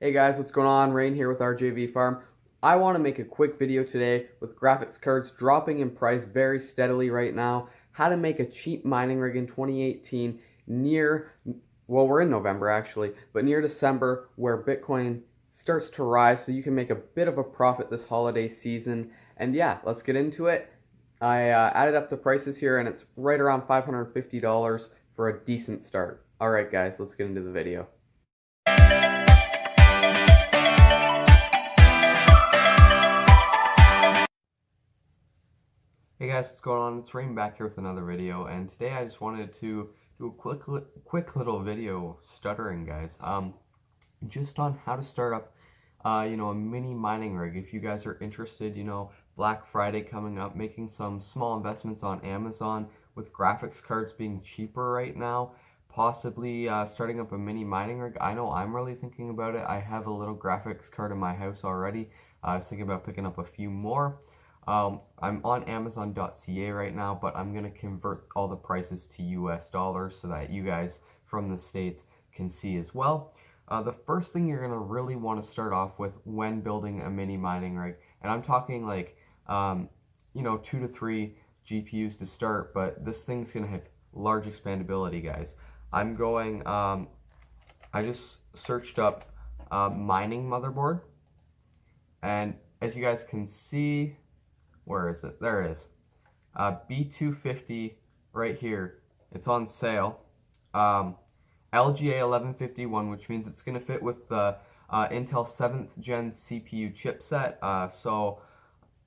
Hey guys, what's going on? Rain here with RJV Farm. I want to make a quick video today with graphics cards dropping in price very steadily right now. How to make a cheap mining rig in 2018 near, well, we're in November actually, but near December where Bitcoin starts to rise so you can make a bit of a profit this holiday season. And yeah, let's get into it. I added up the prices here and it's right around $550 for a decent start. Alright guys, let's get into the video. Hey guys, what's going on? It's Rain back here with another video, and today I just wanted to do a quick little video stuttering, guys. Just on how to start up, a mini mining rig. If you guys are interested, Black Friday coming up, making some small investments on Amazon with graphics cards being cheaper right now, possibly starting up a mini mining rig. I know I'm really thinking about it. I have a little graphics card in my house already. I was thinking about picking up a few more. I'm on Amazon.ca right now, but I'm going to convert all the prices to US dollars so that you guys from the States can see as well. The first thing you're going to really want to start off with when building a mini mining rig, and I'm talking like, 2 to 3 GPUs to start, but this thing's going to have large expandability, guys. I just searched up mining motherboard, and as you guys can see, where is it? There it is. B250 right here. It's on sale. LGA 1151, which means it's going to fit with the Intel 7th Gen CPU chipset. So,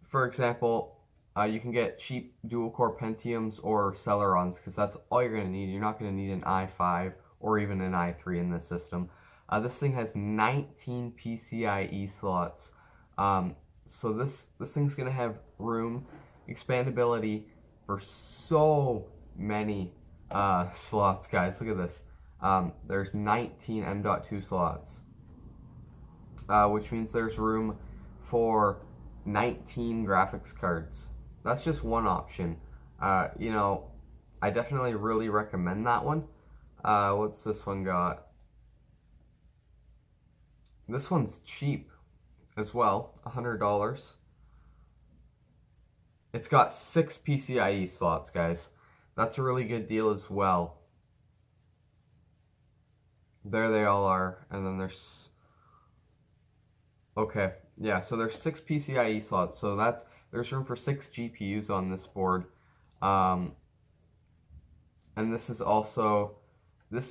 for example, you can get cheap dual-core Pentiums or Celerons, because that's all you're going to need. You're not going to need an i5 or even an i3 in this system. This thing has 19 PCIe slots. So this thing's going to have room, expandability for so many slots, guys. Look at this. There's 19 M.2 slots, which means there's room for 19 graphics cards. That's just one option. I definitely really recommend that one. What's this one got? This one's cheap as well, $100. It's got 6 PCIe slots, guys. That's a really good deal as well. There they all are, and then there's, okay, yeah, so there's 6 PCIe slots, so there's room for 6 GPUs on this board. And this is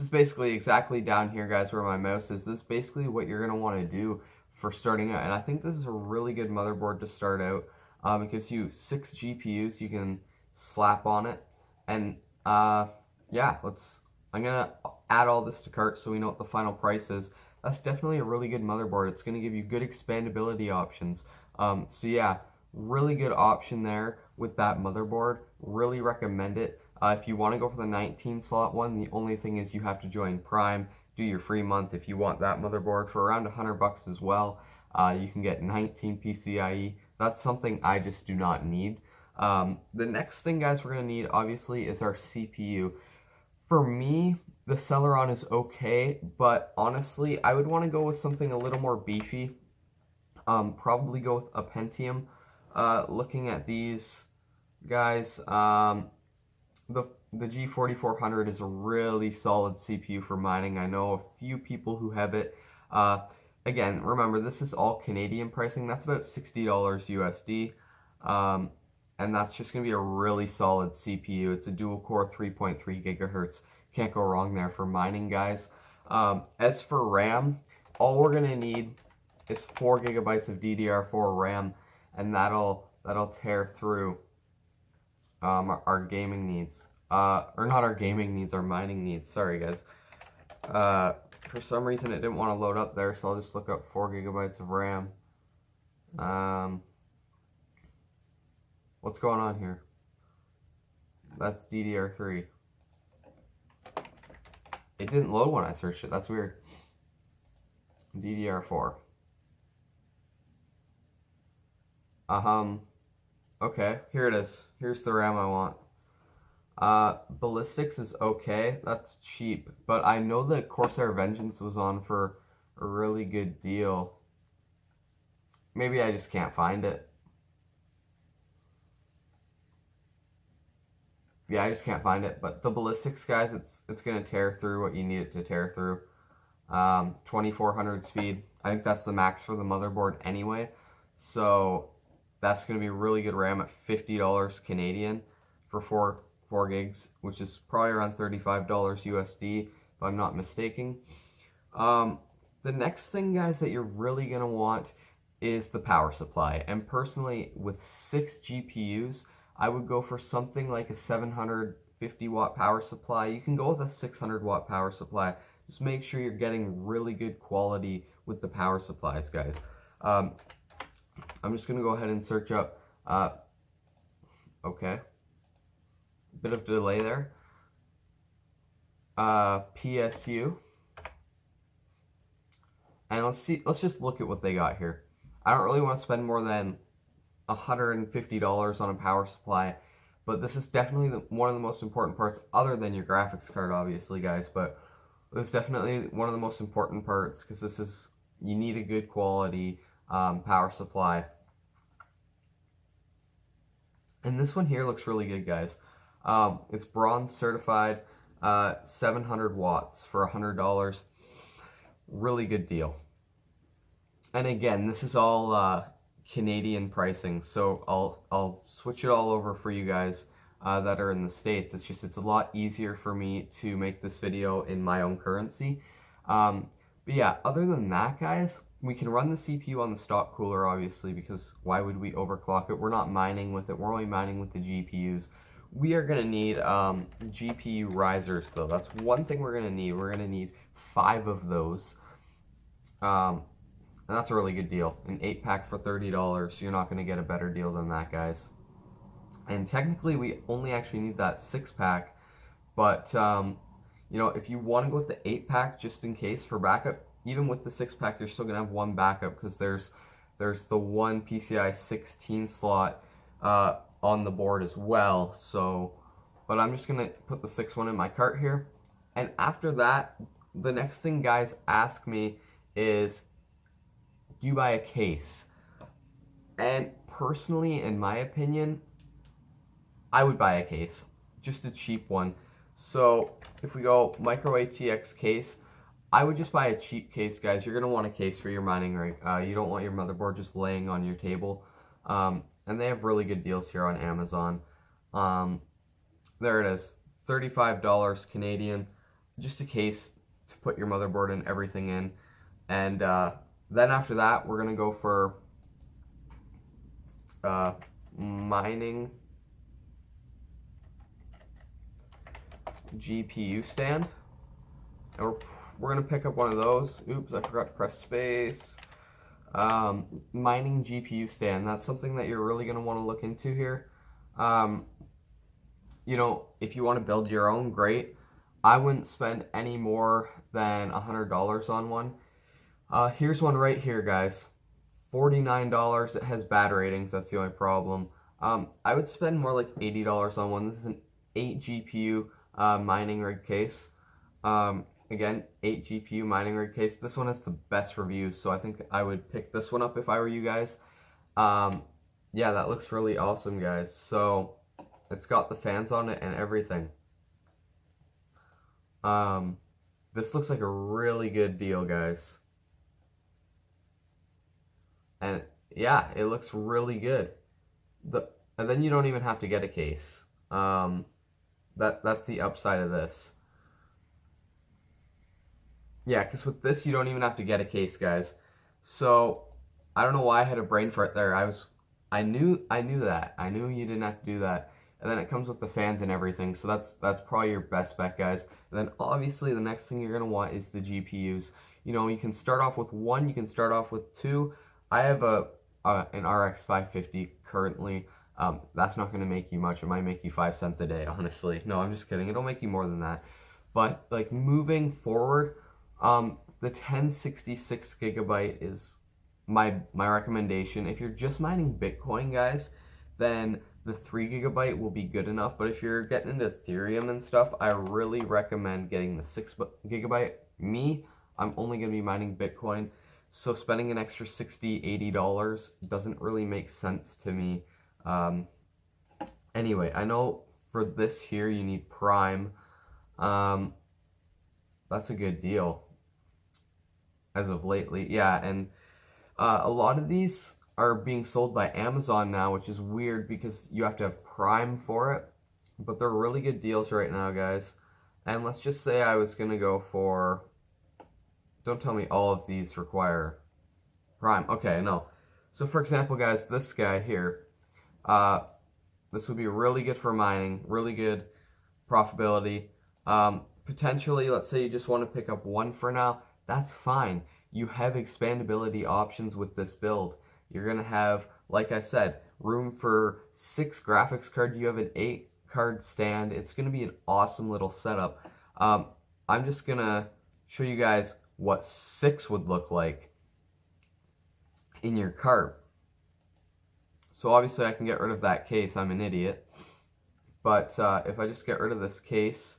basically exactly down here, guys, where my mouse is. This is basically what you're going to want to do for starting out, and I think this is a really good motherboard to start out. It gives you 6 GPUs you can slap on it, and yeah, I'm gonna add all this to cart so we know what the final price is. That's definitely a really good motherboard. It's gonna give you good expandability options. So yeah, really good option there with that motherboard. Really recommend it. If you want to go for the 19 slot one, the only thing is you have to join Prime, do your free month if you want that motherboard for around $100 as well. You can get 19 PCIe. That's something I just do not need. The next thing, guys, we're going to need, obviously, is our CPU. For me, the Celeron is okay, but honestly, I would want to go with something a little more beefy. Probably go with a Pentium. Looking at these guys, the G4400 is a really solid CPU for mining. I know a few people who have it. Again, remember, this is all Canadian pricing. That's about $60 USD. And that's just going to be a really solid CPU. It's a dual-core 3.3 gigahertz. Can't go wrong there for mining, guys. As for RAM, all we're going to need is 4 gigabytes of DDR4 RAM, and that'll tear through our gaming needs. Or not our gaming needs, our mining needs. Sorry, guys. For some reason, it didn't want to load up there, so I'll just look up 4 gigabytes of RAM. What's going on here? That's DDR3. It didn't load when I searched it. That's weird. DDR4. Okay, here it is. Here's the RAM I want. Ballistics is okay. That's cheap. But I know that Corsair Vengeance was on for a really good deal. Maybe I just can't find it. Yeah, I just can't find it. But the ballistics, guys, it's gonna tear through what you need it to tear through. 2400 speed. I think that's the max for the motherboard anyway. So that's gonna be a really good RAM at $50 Canadian for 4 gigs, which is probably around $35 USD, if I'm not mistaken. The next thing, guys, that you're really gonna want is the power supply. And personally, with 6 GPUs, I would go for something like a 750 watt power supply. You can go with a 600 watt power supply. Just make sure you're getting really good quality with the power supplies, guys. I'm just gonna go ahead and search up, okay, bit of delay there. PSU, and let's just look at what they got here. I don't really want to spend more than $150 on a power supply, but this is definitely one of the most important parts, other than your graphics card, obviously, guys. But it's definitely one of the most important parts, because you need a good quality power supply. And this one here looks really good, guys. It's bronze certified, 700 watts for $100. Really good deal. And again, this is all Canadian pricing, so I'll switch it all over for you guys that are in the States. It's a lot easier for me to make this video in my own currency. But yeah, other than that, guys, we can run the CPU on the stock cooler, obviously, because why would we overclock it? We're not mining with it. We're only mining with the GPUs. We are going to need GPU risers, though. That's one thing we're going to need. We're going to need 5 of those. And that's a really good deal. An 8-pack for $30. You're not going to get a better deal than that, guys. And technically, we only actually need that 6-pack. But, you know, if you want to go with the 8-pack just in case for backup, even with the 6-pack, you're still going to have one backup, because there's the one PCI 16 slot on the board as well. So, but I'm just going to put the 6 one in my cart here. And after that, the next thing guys ask me is, do you buy a case? And personally, in my opinion, I would buy a case, just a cheap one. So if we go micro ATX case, I would just buy a cheap case, guys. You're going to want a case for your mining rig. You don't want your motherboard just laying on your table. And they have really good deals here on Amazon. There it is, $35 Canadian. Just a case to put your motherboard and everything in. And then after that, we're going to go for mining GPU stand. And we're going to pick up one of those. Oops, I forgot to press space. Mining GPU stand. That's something that you're really going to want to look into here. You know, if you want to build your own, great. I wouldn't spend any more than $100 on one. Here's one right here, guys. $49. It has bad ratings. That's the only problem. I would spend more like $80 on one. This is an 8 GPU mining rig case. Again, 8 GPU mining rig case. This one has the best reviews, so I think I would pick this one up if I were you guys. Yeah, that looks really awesome, guys. So it's got the fans on it and everything. This looks like a really good deal, guys. And yeah, it looks really good. And then you don't even have to get a case. That's the upside of this. Yeah, because with this, you don't even have to get a case, guys. So, I don't know why I had a brain fart there. I knew that. I knew you didn't have to do that. And then it comes with the fans and everything, so that's probably your best bet, guys. And then, obviously, the next thing you're going to want is the GPUs. You know, you can start off with 1, you can start off with 2. I have an RX 550 currently. That's not going to make you much. It might make you 5 cents a day, honestly. No, I'm just kidding. It'll make you more than that. But, like, moving forward, the 1066 gigabyte is my recommendation. If you're just mining Bitcoin, guys, then the 3 gigabyte will be good enough. But if you're getting into Ethereum and stuff, I really recommend getting the 6 gigabyte. Me, I'm only going to be mining Bitcoin. So spending an extra $60, $80 doesn't really make sense to me. Anyway, I know for this here you need Prime. That's a good deal as of lately. Yeah, and a lot of these are being sold by Amazon now, which is weird because you have to have Prime for it. But they're really good deals right now, guys. And let's just say I was going to go for... Don't tell me all of these require Prime. Okay, no. So for example, guys, this guy here, this would be really good for mining, really good profitability. Potentially, let's say you just want to pick up one for now, that's fine. You have expandability options with this build. You're going to have, like I said, room for 6 graphics cards. You have an 8 card stand. It's going to be an awesome little setup. I'm just going to show you guys what 6 would look like in your cart. So obviously I can get rid of that case. I'm an idiot. But if I just get rid of this case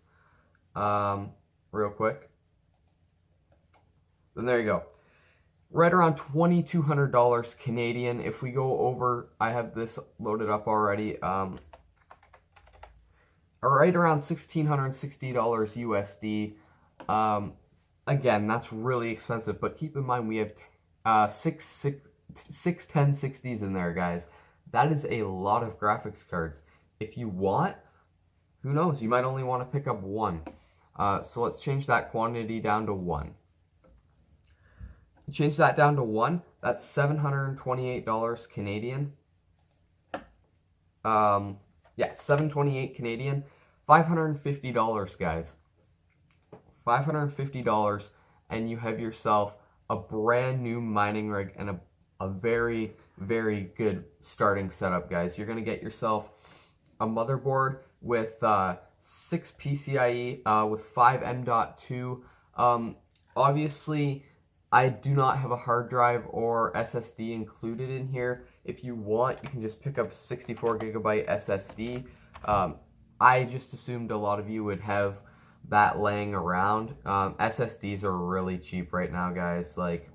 real quick, then there you go. Right around $2,200 Canadian. If we go over, I have this loaded up already. Right around $1,660 USD. Again, that's really expensive, but keep in mind we have 6 1060s in there, guys. That is a lot of graphics cards. If you want, who knows, you might only want to pick up one. So let's change that quantity down to 1. Change that down to 1, that's $728 Canadian. Yeah, $728 Canadian. $550, guys. $550, and you have yourself a brand new mining rig and a very, very good starting setup, guys. You're going to get yourself a motherboard with 6 PCIe with 5 M.2. Obviously, I do not have a hard drive or SSD included in here. If you want, you can just pick up a 64 gigabyte SSD. I just assumed a lot of you would have that laying around. SSDs are really cheap right now, guys, like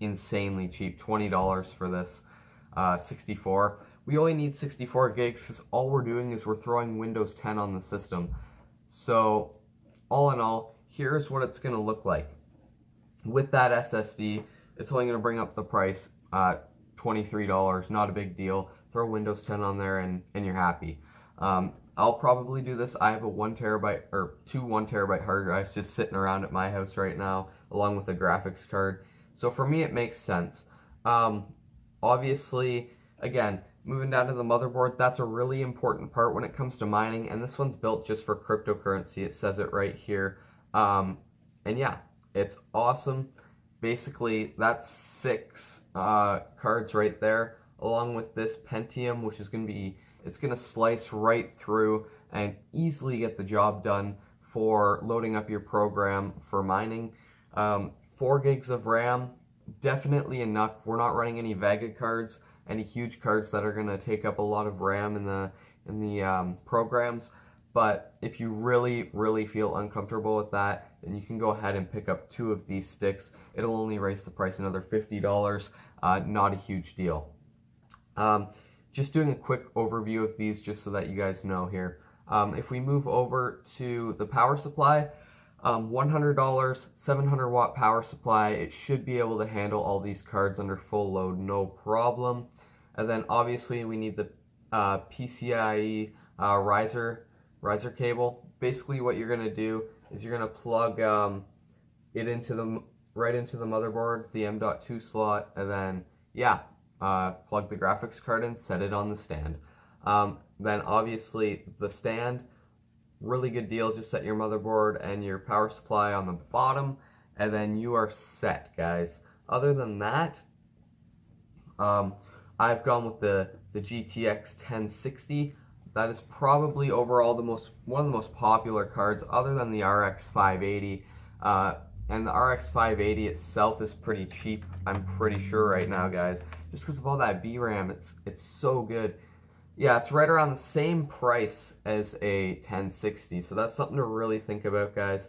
insanely cheap. $20 for this 64. We only need 64 gigs because all we're doing is we're throwing Windows 10 on the system. So all in all, here's what it's going to look like. With that SSD, it's only going to bring up the price $23, not a big deal. Throw Windows 10 on there and you're happy. I'll probably do this. I have a 1 terabyte or 2 1 terabyte hard drives just sitting around at my house right now, along with a graphics card. So for me, it makes sense. Obviously, again, moving down to the motherboard, that's a really important part when it comes to mining, and this one's built just for cryptocurrency. It says it right here. And yeah, it's awesome. Basically, that's 6 cards right there, along with this Pentium, which is going to be, it's going to slice right through and easily get the job done for loading up your program for mining. 4 gigs of RAM, definitely enough. We're not running any Vega cards, any huge cards that are going to take up a lot of RAM in the programs. But if you really, really feel uncomfortable with that, then you can go ahead and pick up 2 of these sticks. It'll only raise the price another $50. Not a huge deal. Just doing a quick overview of these just so that you guys know here. If we move over to the power supply, $100, 700 watt power supply. It should be able to handle all these cards under full load, no problem. And then obviously we need the PCIe riser cable. Basically what you're going to do is you're going to plug it into right into the motherboard, the M.2 slot, and then yeah, plug the graphics card in, set it on the stand. Then obviously the stand, really good deal. Just set your motherboard and your power supply on the bottom, and then you are set, guys. Other than that, I've gone with the GTX 1060. That is probably overall one of the most popular cards, other than the RX 580. And the RX 580 itself is pretty cheap, I'm pretty sure right now, guys. Just because of all that VRAM, it's so good. Yeah, it's right around the same price as a 1060, so that's something to really think about, guys.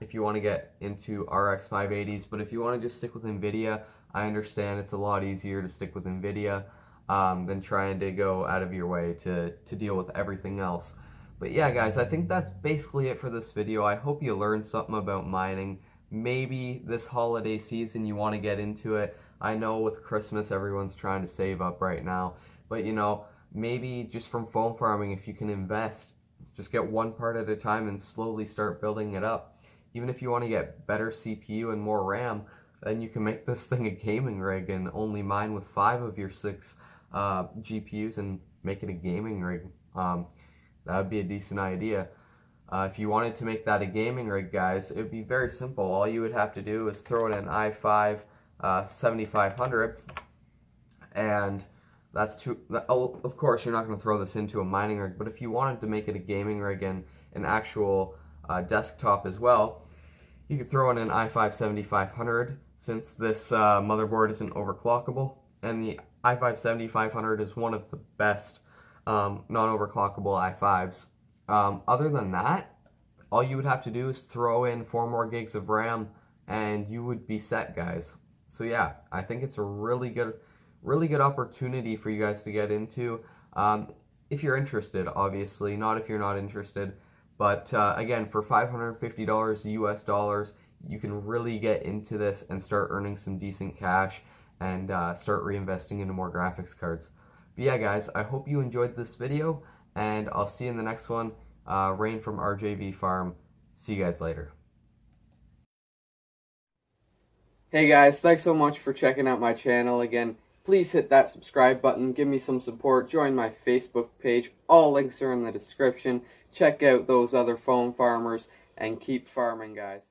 if you want to get into RX 580s. But if you want to just stick with NVIDIA, I understand it's a lot easier to stick with NVIDIA than trying to go out of your way to deal with everything else. But yeah, guys, I think that's basically it for this video. I hope you learned something about mining. Maybe this holiday season you want to get into it. I know with Christmas everyone's trying to save up right now, but you know, maybe just from foam farming, if you can invest, just get one part at a time and slowly start building it up. Even if you want to get better CPU and more RAM, then you can make this thing a gaming rig and only mine with 5 of your 6 GPUs and make it a gaming rig. That would be a decent idea. If you wanted to make that a gaming rig, guys, it would be very simple. All you would have to do is throw in an i5 7500, and that's too. Of course, you're not going to throw this into a mining rig, but if you wanted to make it a gaming rig and an actual desktop as well, you could throw in an i5 7500, since this motherboard isn't overclockable, and the i5 7500 is one of the best non-overclockable i5s. Other than that, all you would have to do is throw in 4 more gigs of RAM and you would be set, guys. So yeah, I think it's a really good opportunity for you guys to get into, if you're interested, obviously, not if you're not interested. But again, for $550 US dollars, you can really get into this and start earning some decent cash and start reinvesting into more graphics cards. But yeah, guys, I hope you enjoyed this video, and I'll see you in the next one. Rain from RJV Farm. See you guys later. Hey guys, thanks so much for checking out my channel again. Please hit that subscribe button, give me some support, join my Facebook page. All links are in the description. Check out those other foam farmers and keep farming, guys.